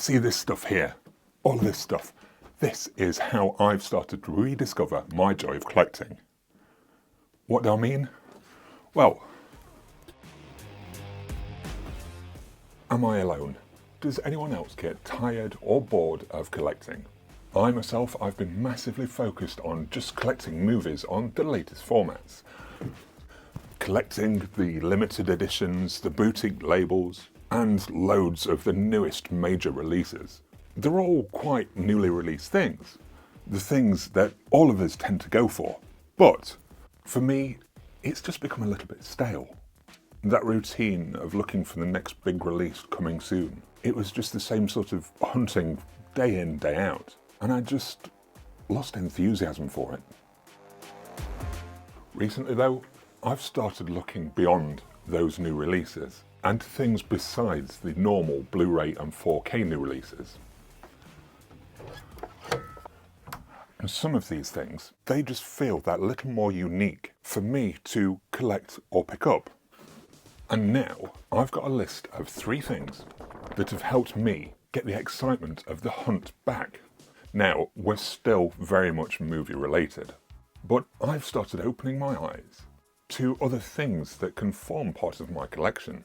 See this stuff here? All of this stuff. This is how I've started to rediscover my joy of collecting. What do I mean? Well, am I alone? Does anyone else get tired or bored of collecting? I myself, I've been massively focused on just collecting movies on the latest formats. Collecting the limited editions, the boutique labels, and loads of the newest major releases. They're all quite newly released things. The things that all of us tend to go for. But for me, it's just become a little bit stale. That routine of looking for the next big release coming soon. It was just the same sort of hunting day in, day out. And I just lost enthusiasm for it. Recently though, I've started looking beyond those new releases and things besides the normal Blu-ray and 4K new releases. And some of these things, they just feel that little more unique for me to collect or pick up. And now I've got a list of 3 things that have helped me get the excitement of the hunt back. Now, we're still very much movie related, but I've started opening my eyes to other things that can form part of my collection,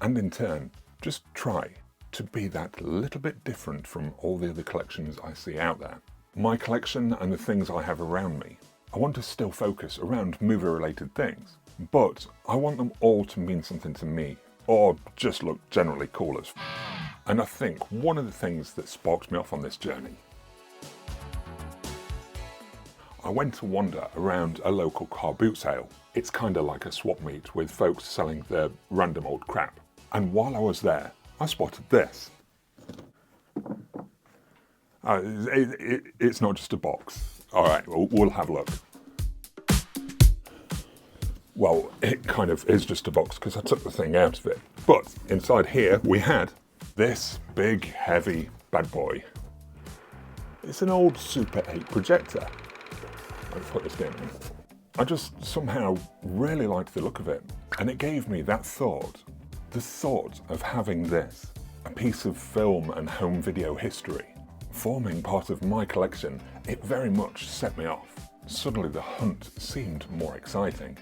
and in turn, just try to be that little bit different from all the other collections I see out there. My collection and the things I have around me, I want to still focus around movie related things, but I want them all to mean something to me, or just look generally cool as f***. And I think one of the things that sparked me off on this journey, I went to wander around a local car boot sale. It's kind of like a swap meet with folks selling their random old crap. And while I was there, I spotted this. It's not just a box. All right, we'll have a look. Well, it kind of is just a box because I took the thing out of it. But inside here we had this big, heavy bad boy. It's an old Super 8 projector. Let's put this in. I just somehow really liked the look of it, and it gave me that thought. The thought of having this, a piece of film and home video history, forming part of my collection, it very much set me off. Suddenly the hunt seemed more exciting.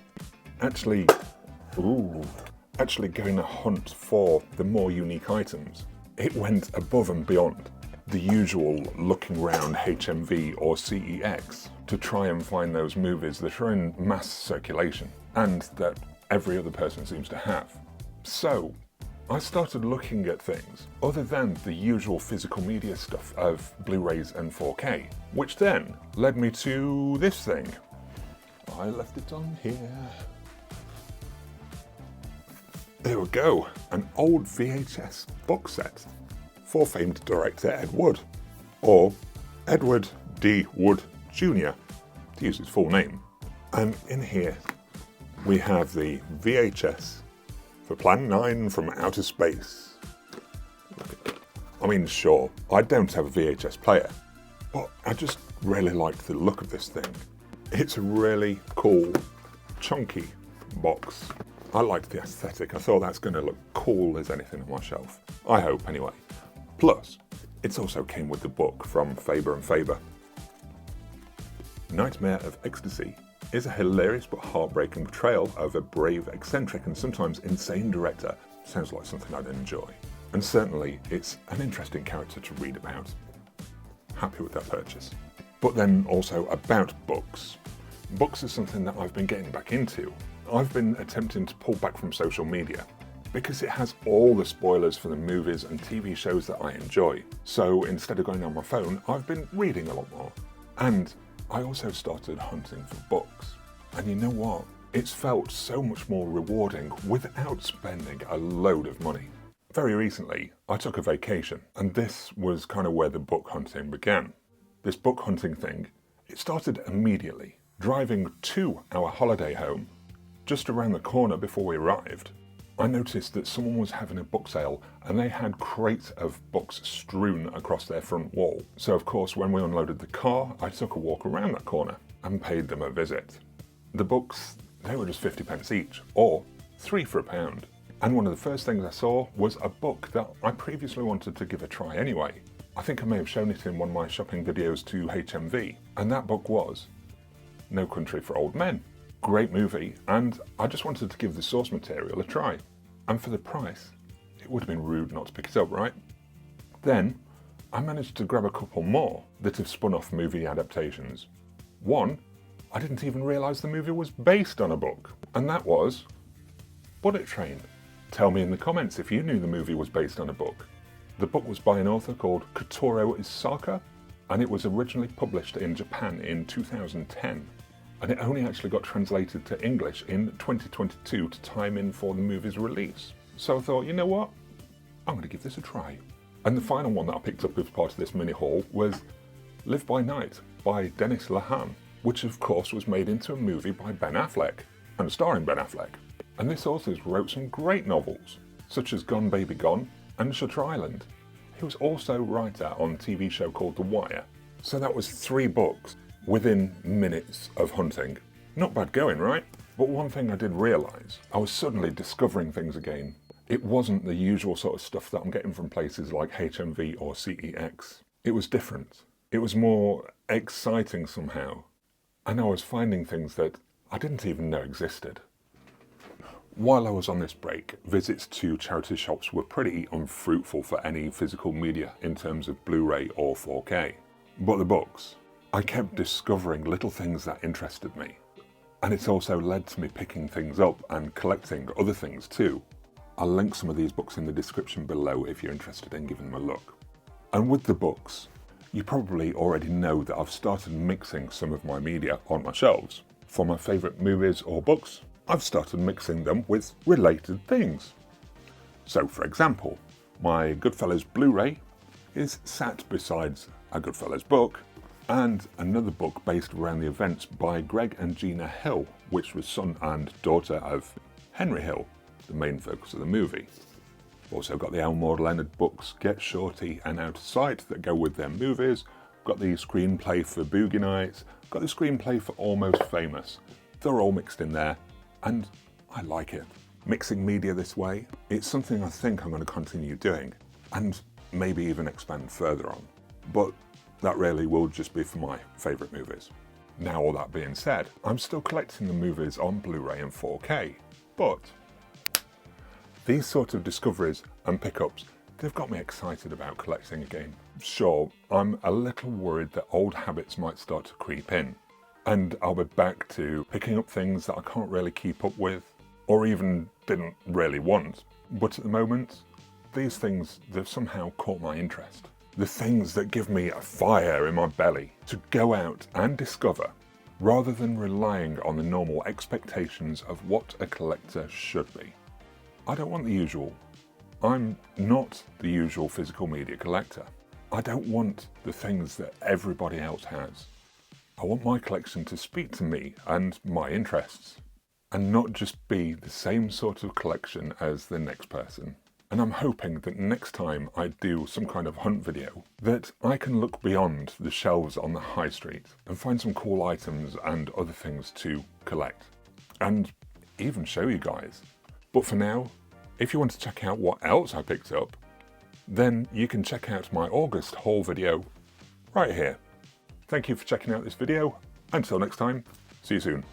Actually going to hunt for the more unique items, it went above and beyond the usual looking round HMV or CEX to try and find those movies that are in mass circulation and that every other person seems to have. So I started looking at things other than the usual physical media stuff of Blu-rays and 4K, which then led me to this thing. I left it on here. There we go, an old VHS box set for famed director Ed Wood, or Edward D. Wood Jr., to use his full name. And in here we have the VHS for Plan 9 from Outer Space. I mean, sure, I don't have a VHS player, but I just really liked the look of this thing. It's a really cool, chunky box. I liked the aesthetic. I thought that's going to look cool as anything on my shelf. I hope, anyway. Plus, it also came with the book from Faber and Faber. Nightmare of Ecstasy is a hilarious but heartbreaking portrayal of a brave, eccentric and sometimes insane director. Sounds like something I'd enjoy. And certainly, it's an interesting character to read about. Happy with that purchase. But then also about books. Books is something that I've been getting back into. I've been attempting to pull back from social media because it has all the spoilers for the movies and TV shows that I enjoy. So instead of going on my phone, I've been reading a lot more. And I also started hunting for books. And you know what? It's felt so much more rewarding without spending a load of money. Very recently, I took a vacation, and this was kind of where the book hunting began. This book hunting thing, it started immediately. Driving to our holiday home, just around the corner before we arrived, I noticed that someone was having a book sale and they had crates of books strewn across their front wall. So of course, when we unloaded the car, I took a walk around that corner and paid them a visit. The books, they were just 50 pence each, or 3 for £1. And one of the first things I saw was a book that I previously wanted to give a try anyway. I think I may have shown it in one of my shopping videos to HMV, and that book was No Country for Old Men. Great movie, and I just wanted to give the source material a try. And for the price, it would have been rude not to pick it up, right? Then, I managed to grab a couple more that have spun off movie adaptations. One, I didn't even realise the movie was based on a book, and that was Bullet Train. Tell me in the comments if you knew the movie was based on a book. The book was by an author called Kotaro Isaka, and it was originally published in Japan in 2010. And it only actually got translated to English in 2022 to time in for the movie's release. So I thought, you know what? I'm going to give this a try. And the final one that I picked up as part of this mini haul was Live by Night by Dennis Lehane, which of course was made into a movie by Ben Affleck, and starring Ben Affleck. And this author wrote some great novels, such as Gone Baby Gone and Shutter Island. He was also a writer on a TV show called The Wire. So that was 3 books within minutes of hunting. Not bad going, right? But one thing I did realise, I was suddenly discovering things again. It wasn't the usual sort of stuff that I'm getting from places like HMV or CEX. It was different. It was more exciting somehow. And I was finding things that I didn't even know existed. While I was on this break, visits to charity shops were pretty unfruitful for any physical media in terms of Blu-ray or 4K. But the books, I kept discovering little things that interested me. And it's also led to me picking things up and collecting other things too. I'll link some of these books in the description below if you're interested in giving them a look. And with the books, you probably already know that I've started mixing some of my media on my shelves. For my favourite movies or books, I've started mixing them with related things. So for example, my Goodfellas Blu-ray is sat beside a Goodfellas book and another book based around the events by Greg and Gina Hill, which was son and daughter of Henry Hill, the main focus of the movie. Also got the Elmore Leonard books Get Shorty and Out of Sight that go with their movies. Got the screenplay for Boogie Nights. Got the screenplay for Almost Famous. They're all mixed in there, and I like it. Mixing media this way, it's something I think I'm going to continue doing, and maybe even expand further on. But that really will just be for my favourite movies. Now all that being said, I'm still collecting the movies on Blu-ray and 4K, but these sort of discoveries and pickups, they've got me excited about collecting again. Sure, I'm a little worried that old habits might start to creep in, and I'll be back to picking up things that I can't really keep up with, or even didn't really want. But at the moment, these things, they've somehow caught my interest. The things that give me a fire in my belly to go out and discover, rather than relying on the normal expectations of what a collector should be. I don't want the usual. I'm not the usual physical media collector. I don't want the things that everybody else has. I want my collection to speak to me and my interests, and not just be the same sort of collection as the next person. And I'm hoping that next time I do some kind of hunt video, that I can look beyond the shelves on the high street and find some cool items and other things to collect, and even show you guys. But for now, if you want to check out what else I picked up, then you can check out my August haul video right here. Thank you for checking out this video. Until next time, see you soon.